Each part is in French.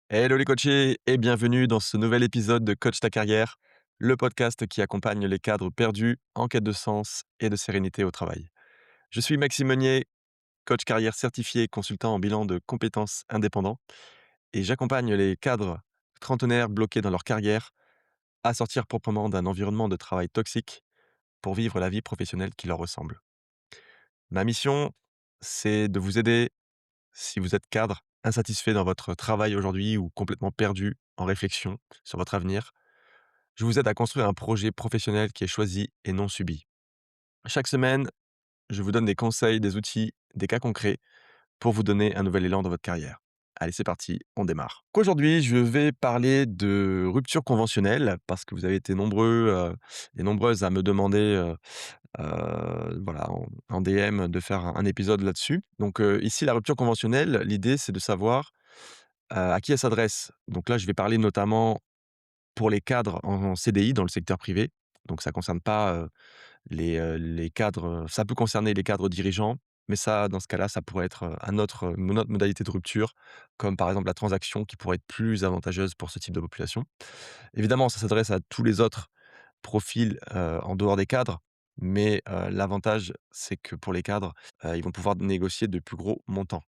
Hello les coachés et bienvenue dans ce nouvel épisode de Coach ta carrière, le podcast qui accompagne les cadres perdus en quête de sens et de sérénité au travail. Je suis Maxime Meunier, coach carrière certifié et consultant en bilan de compétences indépendant et j'accompagne les cadres trentenaires bloqués dans leur carrière à sortir proprement d'un environnement de travail toxique pour vivre la vie professionnelle qui leur ressemble. Ma mission, c'est de vous aider si vous êtes cadre, insatisfait dans votre travail aujourd'hui ou complètement perdu en réflexion sur votre avenir. Je vous aide à construire un projet professionnel qui est choisi et non subi. Chaque semaine, je vous donne des conseils, des outils, des cas concrets pour vous donner un nouvel élan dans votre carrière. Allez, c'est parti, on démarre. Aujourd'hui, je vais parler de rupture conventionnelle parce que vous avez été nombreux et nombreuses à me demander voilà, en DM de faire un épisode là-dessus. Donc ici, la rupture conventionnelle, l'idée, c'est de savoir à qui elle s'adresse. Donc là, je vais parler notamment pour les cadres en CDI dans le secteur privé. Donc ça concerne pas, les cadres, ça peut concerner les cadres dirigeants, mais ça, dans ce cas-là, ça pourrait être, une autre modalité de rupture, comme par exemple la transaction qui pourrait être plus avantageuse pour ce type de population. Évidemment, ça s'adresse à tous les autres profils, en dehors des cadres, mais l'avantage, c'est que pour les cadres, ils vont pouvoir négocier de plus gros montants.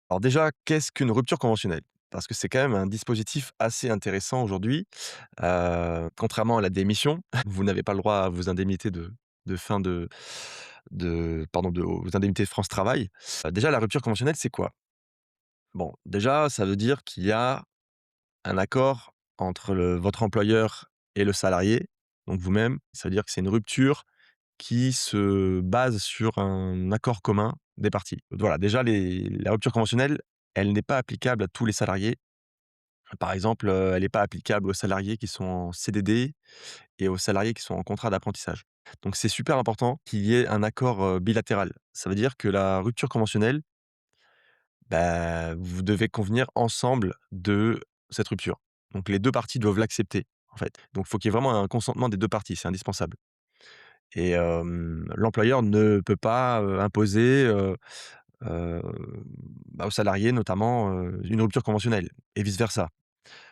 Alors déjà, qu'est-ce qu'une rupture conventionnelle? Parce que c'est quand même un dispositif assez intéressant aujourd'hui. Contrairement à la démission, vous n'avez pas le droit à vos indemnités de fin de aux indemnités de France Travail. Déjà la rupture conventionnelle, c'est quoi? Bon, déjà, ça veut dire qu'il y a un accord entre votre employeur et le salarié, donc vous-même. Ça veut dire que c'est une rupture qui se base sur un accord commun des parties. Voilà, déjà la rupture conventionnelle, elle n'est pas applicable à tous les salariés. Par exemple, elle n'est pas applicable aux salariés qui sont en CDD et aux salariés qui sont en contrat d'apprentissage. Donc c'est super important qu'il y ait un accord, bilatéral. Ça veut dire que la rupture conventionnelle, bah, vous devez convenir ensemble de cette rupture. Donc les 2 parties doivent l'accepter, en fait. Donc il faut qu'il y ait vraiment un consentement des 2 parties, c'est indispensable. Et l'employeur ne peut pas, imposer, heu, aux salariés notamment, une rupture conventionnelle et vice versa.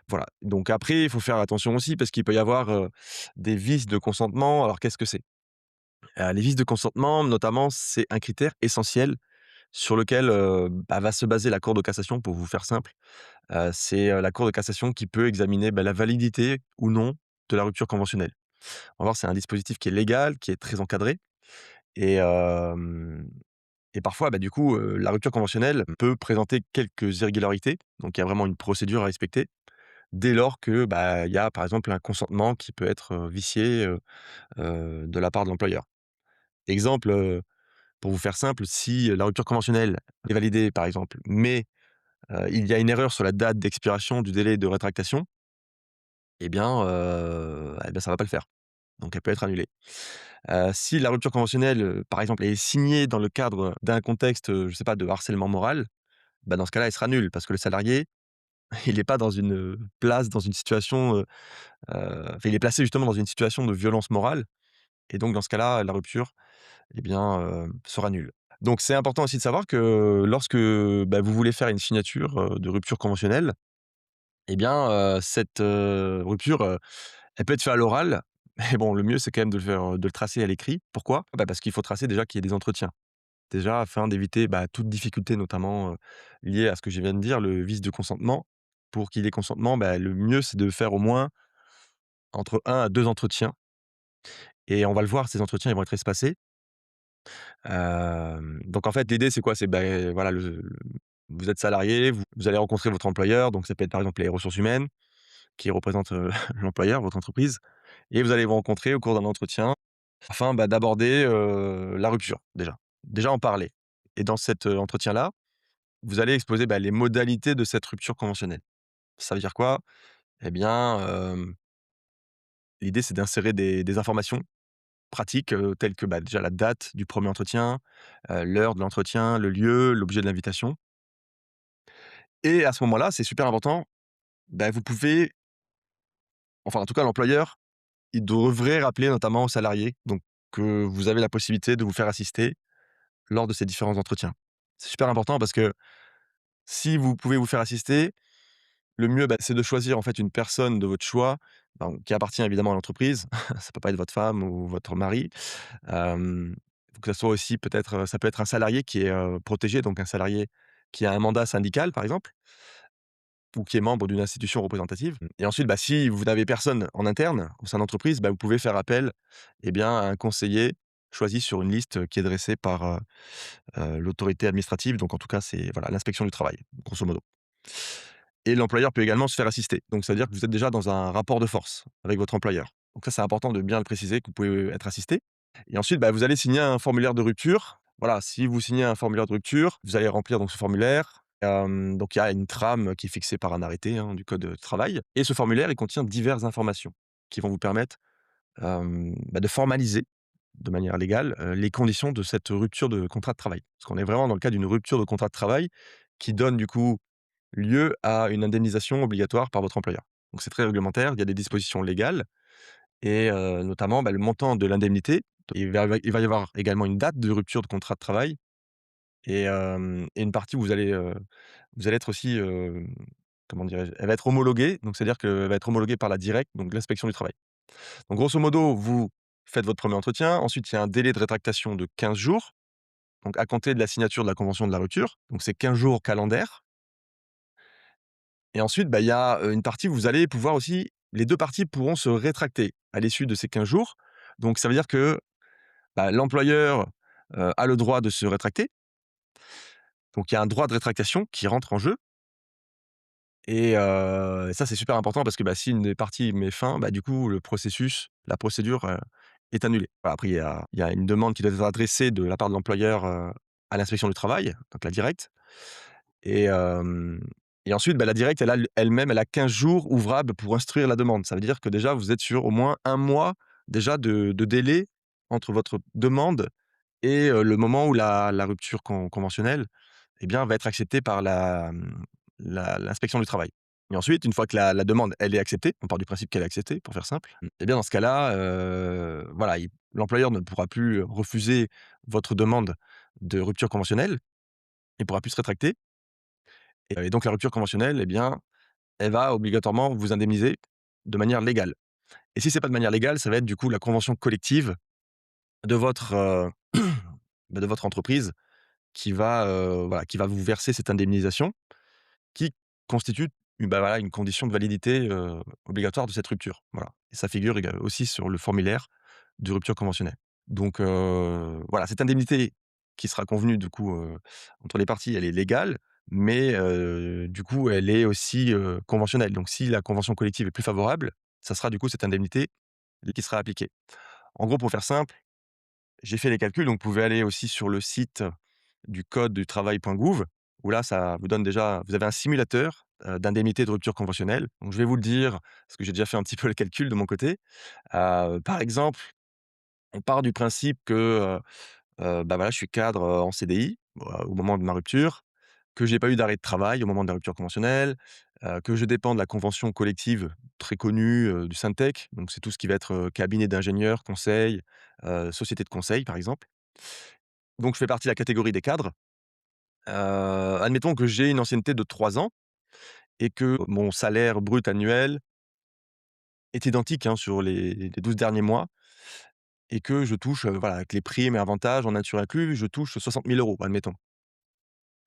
Voilà, donc après il faut faire attention aussi parce qu'il peut y avoir, des vices de consentement. Alors qu'est-ce que c'est? Les vices de consentement notamment, c'est un critère essentiel sur lequel, va se baser la Cour de cassation pour vous faire simple. C'est, la Cour de cassation qui peut examiner, la validité ou non de la rupture conventionnelle. On va voir, c'est un dispositif qui est légal, qui est très encadré et et parfois, du coup, la rupture conventionnelle peut présenter quelques irrégularités, donc il y a vraiment une procédure à respecter, dès lors que, il y a par exemple un consentement qui peut être, vicié, de la part de l'employeur. Exemple, pour vous faire simple, si la rupture conventionnelle est validée par exemple, mais, il y a une erreur sur la date d'expiration du délai de rétractation, ça va pas le faire, donc elle peut être annulée. Si la rupture conventionnelle, par exemple, est signée dans le cadre d'un contexte, je sais pas, de harcèlement moral, dans ce cas-là, elle sera nulle parce que le salarié, il est pas dans une, place, dans une situation, enfin, il est placé justement dans une situation de violence morale et donc dans ce cas-là, la rupture, sera nulle. Donc c'est important aussi de savoir que lorsque, vous voulez faire une signature, de rupture conventionnelle, cette, rupture, elle peut être faite à l'oral, mais bon, le mieux, c'est quand même de le tracer à l'écrit. Pourquoi? Parce qu'il faut tracer déjà qu'il y ait des entretiens. Déjà afin d'éviter, toute difficulté notamment, liée à ce que je viens de dire, le vice de consentement. Pour qu'il y ait consentement, le mieux c'est de faire au moins entre un à 2 entretiens et on va le voir, ces entretiens, ils vont être espacés. Donc en fait, l'idée c'est quoi? C'est, voilà, vous êtes salarié, vous allez rencontrer votre employeur, donc ça peut être par exemple les ressources humaines qui représentent, l'employeur, votre entreprise et vous allez vous rencontrer au cours d'un entretien afin, d'aborder, la rupture déjà. Déjà en parler et dans cet, entretien-là, vous allez exposer, les modalités de cette rupture conventionnelle. Ça veut dire quoi? Eh bien, l'idée c'est d'insérer des informations pratiques, telles que, déjà la date du premier entretien, l'heure de l'entretien, le lieu, l'objet de l'invitation et à ce moment-là, c'est super important, vous pouvez enfin en tout cas l'employeur, il devrait rappeler notamment aux salariés, donc que vous avez la possibilité de vous faire assister lors de ces différents entretiens. C'est super important parce que si vous pouvez vous faire assister, Le mieux, bah, c'est de choisir en fait une personne de votre choix, ben, qui appartient évidemment à l'entreprise. Ça peut pas être votre femme ou votre mari. Faut que ça soit aussi peut-être, ça peut être un salarié qui est, protégé, donc un salarié qui a un mandat syndical, par exemple, ou qui est membre d'une institution représentative. Et ensuite, bah, si vous n'avez personne en interne au sein d'entreprise, bah, vous pouvez faire appel, eh bien, à un conseiller choisi sur une liste, qui est dressée par, l'autorité administrative. Donc en tout cas, c'est voilà, l'inspection du travail, grosso modo. Et l'employeur peut également se faire assister. Donc ça veut dire que vous êtes déjà dans un rapport de force avec votre employeur. Donc ça, c'est important de bien le préciser que vous pouvez être assisté. Et ensuite, bah, vous allez signer un formulaire de rupture. Voilà, si vous signez un formulaire de rupture, vous allez remplir donc ce formulaire. Donc il y a une trame qui est fixée par un arrêté, hein, du code du travail. Et ce formulaire, il contient diverses informations qui vont vous permettre, bah, de formaliser de manière légale, les conditions de cette rupture de contrat de travail. Parce qu'on est vraiment dans le cas d'une rupture de contrat de travail qui donne du coup lieu à une indemnisation obligatoire par votre employeur. Donc c'est très réglementaire, il y a des dispositions légales et notamment, bah, le montant de l'indemnité. Il va y avoir également une date de rupture de contrat de travail et une partie où vous allez être aussi, comment dirais-je? Elle va être homologuée, donc c'est-à-dire qu'elle va être homologuée par la DIRECCTE, donc l'inspection du travail. Donc grosso modo, vous faites votre premier entretien, ensuite il y a un délai de rétractation de 15 jours, donc à compter de la signature de la convention de la rupture, donc c'est 15 jours calendaires. Et ensuite, bah, il y a, une partie où vous allez pouvoir aussi les 2 parties pourront se rétracter à l'issue de ces 15 jours. Donc ça veut dire que, bah, l'employeur, a le droit de se rétracter. Donc il y a un droit de rétractation qui rentre en jeu et ça, c'est super important parce que, bah, si une des parties met fin, bah, du coup, la procédure, est annulée. Voilà, après il y a une demande qui doit être adressée de la part de l'employeur, à l'inspection du travail, donc la directe. Et hem et ensuite, bah, la directe, elle-même, elle a 15 jours ouvrables pour instruire la demande. Ça veut dire que déjà, vous êtes sur au moins un mois déjà de délai entre votre demande et le moment où la rupture conventionnelle, eh bien, va être acceptée par l'inspection du travail. Et ensuite, une fois que la demande, elle est acceptée, on part du principe qu'elle est acceptée, pour faire simple, et bien, dans ce cas-là, voilà, l'employeur ne pourra plus refuser votre demande de rupture conventionnelle. Il pourra plus se rétracter et donc la rupture conventionnelle, eh bien, elle va obligatoirement vous indemniser de manière légale. Et si c'est pas de manière légale, ça va être du coup la convention collective de votre, bah, de votre entreprise voilà, qui va vous verser cette indemnisation qui constitue, bah, voilà, une condition de validité, obligatoire de cette rupture. Voilà et ça figure aussi sur le formulaire de rupture conventionnelle. Donc voilà, cette indemnité qui sera convenue du coup, entre les parties, elle est légale, mais du coup, elle est aussi, conventionnelle. Donc si la convention collective est plus favorable, ça sera du coup cette indemnité qui sera appliquée. En gros, pour faire simple, j'ai fait les calculs, donc vous pouvez aller aussi sur le site du code du travail.gouv, où là, ça vous donne déjà vous avez un simulateur, d'indemnité de rupture conventionnelle. Donc je vais vous le dire, parce que j'ai déjà fait un petit peu le calcul de mon côté. Par exemple, on part du principe que, bah, voilà, je suis cadre, en CDI, au moment de ma rupture, que j'ai pas eu d'arrêt de travail au moment de la rupture conventionnelle, que je dépends de la convention collective très connue, du Syntec. Donc c'est tout ce qui va être, cabinet d'ingénieurs, conseil, société de conseil, par exemple. Donc je fais partie de la catégorie des cadres. Admettons que j'ai une ancienneté de 3 ans et que mon salaire brut annuel est identique, hein, sur les 12 derniers mois et que je touche, voilà, avec les primes et avantages en nature inclus, je touche 60 000 €, admettons.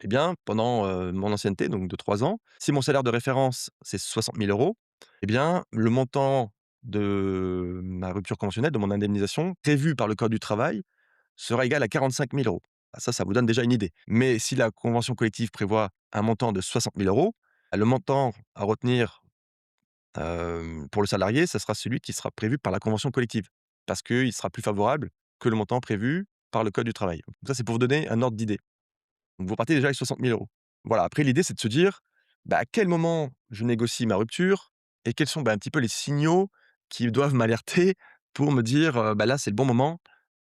Eh bien, pendant, mon ancienneté, donc de 3 ans, si mon salaire de référence, c'est 60 000 €, eh bien, le montant de ma rupture conventionnelle, de mon indemnisation prévue par le code du travail sera égal à 45 000 €. Ah ça vous donne déjà une idée. Mais si la convention collective prévoit un montant de 60 000 €, le montant à retenir, pour le salarié, ça sera celui qui sera prévu par la convention collective. Parce qu'il sera plus favorable que le montant prévu par le code du travail. Donc ça, c'est pour vous donner un ordre d'idée. Donc vous partez déjà avec 60 000 €. Voilà, après l'idée, c'est de se dire, bah, à quel moment je négocie ma rupture et quels sont, bah, un petit peu les signaux qui doivent m'alerter pour me dire, bah, là, c'est le bon moment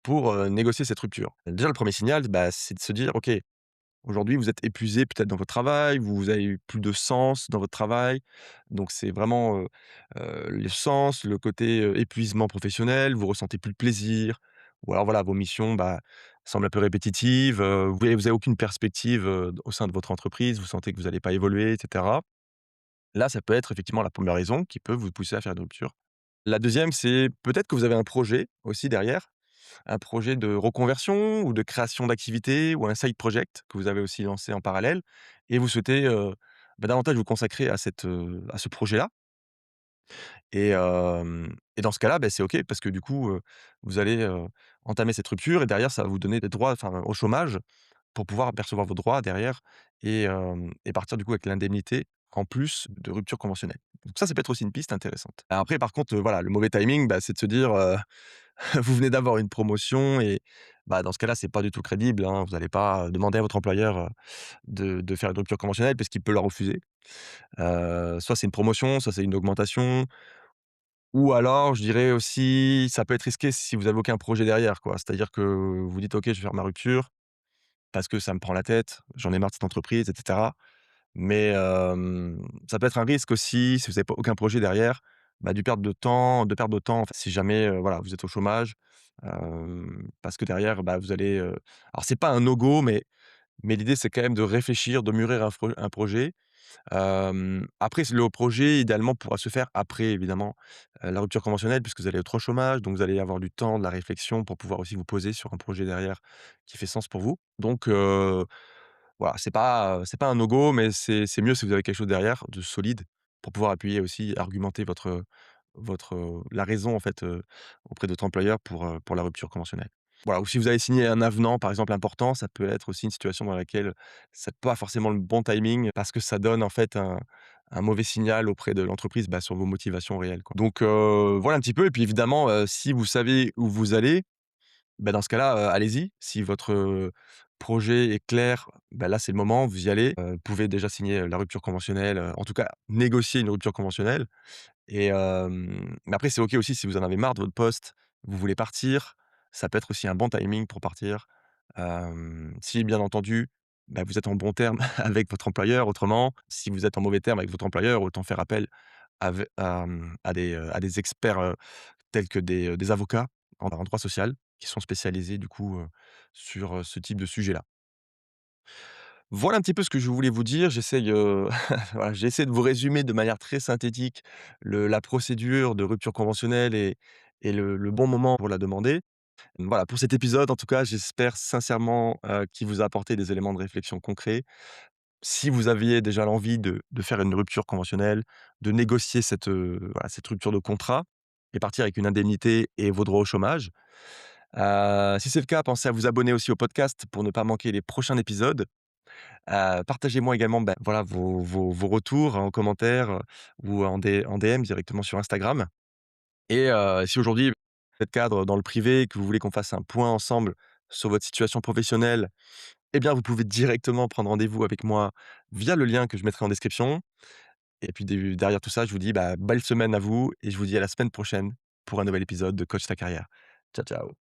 pour, négocier cette rupture. Déjà, le premier signal, bah, c'est de se dire: «OK, aujourd'hui, vous êtes épuisé peut-être dans votre travail, vous avez eu plus de sens dans votre travail». Donc c'est vraiment, le sens, le côté, épuisement professionnel, vous ressentez plus de plaisir ou alors voilà, vos missions, bah, semblent un peu répétitives, vous avez aucune perspective, au sein de votre entreprise, vous sentez que vous n'allez pas évoluer et cetera. Là, ça peut être effectivement la première raison qui peut vous pousser à faire une rupture. La deuxième, c'est peut-être que vous avez un projet aussi derrière, un projet de reconversion ou de création d'activité ou un side project que vous avez aussi lancé en parallèle et vous souhaitez, davantage vous consacrer à ce projet-là et dans ce cas-là, c'est OK parce que du coup, vous allez, entamer cette rupture et derrière ça va vous donner des droits, enfin, au chômage pour pouvoir percevoir vos droits derrière et partir du coup avec l'indemnité en plus de rupture conventionnelle. Donc ça peut être aussi une piste intéressante. Après par contre, voilà, le mauvais timing, c'est de se dire, vous venez d'avoir une promotion et dans ce cas-là, c'est pas du tout crédible, hein. Vous n'allez pas demander à votre employeur, de faire une rupture conventionnelle parce qu'il peut la refuser. Soit c'est une promotion, soit c'est une augmentation ou alors je dirais aussi, ça peut être risqué si vous avez aucun projet derrière, quoi. C'est-à-dire que vous dites: «OK, je vais faire ma rupture parce que ça me prend la tête, j'en ai marre de cette entreprise et cetera». Mais ça peut être un risque aussi, si vous avez pas aucun projet derrière, de perdre de temps, enfin, si jamais, voilà, vous êtes au chômage, parce que derrière, vous allez, alors c'est pas un no go, mais l'idée, c'est quand même de réfléchir, de mûrir un projet. Après le projet idéalement pourra se faire après évidemment, la rupture conventionnelle puisque vous allez être au chômage, donc vous allez avoir du temps, de la réflexion pour pouvoir aussi vous poser sur un projet derrière qui fait sens pour vous. Donc voilà, c'est pas un no go, mais c'est mieux si vous avez quelque chose derrière de solide pour pouvoir appuyer aussi, argumenter la raison en fait, auprès de votre employeur pour la rupture conventionnelle. Voilà, ou si vous avez signé un avenant, par exemple, important, ça peut être aussi une situation dans laquelle c'est pas forcément le bon timing parce que ça donne en fait un mauvais signal auprès de l'entreprise, sur vos motivations réelles, quoi. Donc voilà un petit peu et puis évidemment, si vous savez où vous allez, dans ce cas-là, allez-y. Si votre, projet est clair, là, c'est le moment, vous y allez. Vous pouvez déjà signer, la rupture conventionnelle, en tout cas négocier une rupture conventionnelle et mais après c'est OK aussi si vous en avez marre de votre poste, vous voulez partir, ça peut être aussi un bon timing pour partir. Si bien entendu, vous êtes en bons termes avec votre employeur. Autrement, si vous êtes en mauvais termes avec votre employeur, autant faire appel à des experts, tels que des avocats en droit social qui sont spécialisés du coup, sur, ce type de sujet-là. Voilà un petit peu ce que je voulais vous dire. J'essaye, voilà, j'ai essayé de vous résumer de manière très synthétique la procédure de rupture conventionnelle et le bon moment pour la demander. Voilà, pour cet épisode, en tout cas, j'espère sincèrement, qu'il vous a apporté des éléments de réflexion concrets. Si vous aviez déjà l'envie de faire une rupture conventionnelle, de négocier voilà, cette rupture de contrat et partir avec une indemnité et vos droits au chômage. Si c'est le cas, pensez à vous abonner aussi au podcast pour ne pas manquer les prochains épisodes. Partagez-moi également, voilà, vos retours en commentaire, ou en DM directement sur Instagram et si aujourd'hui vous êtes cadre dans le privé, que vous voulez qu'on fasse un point ensemble sur votre situation professionnelle, eh bien, vous pouvez directement prendre rendez-vous avec moi via le lien que je mettrai en description et puis derrière tout ça, je vous dis, belle semaine à vous et je vous dis à la semaine prochaine pour un nouvel épisode de Coach ta carrière. Ciao, ciao.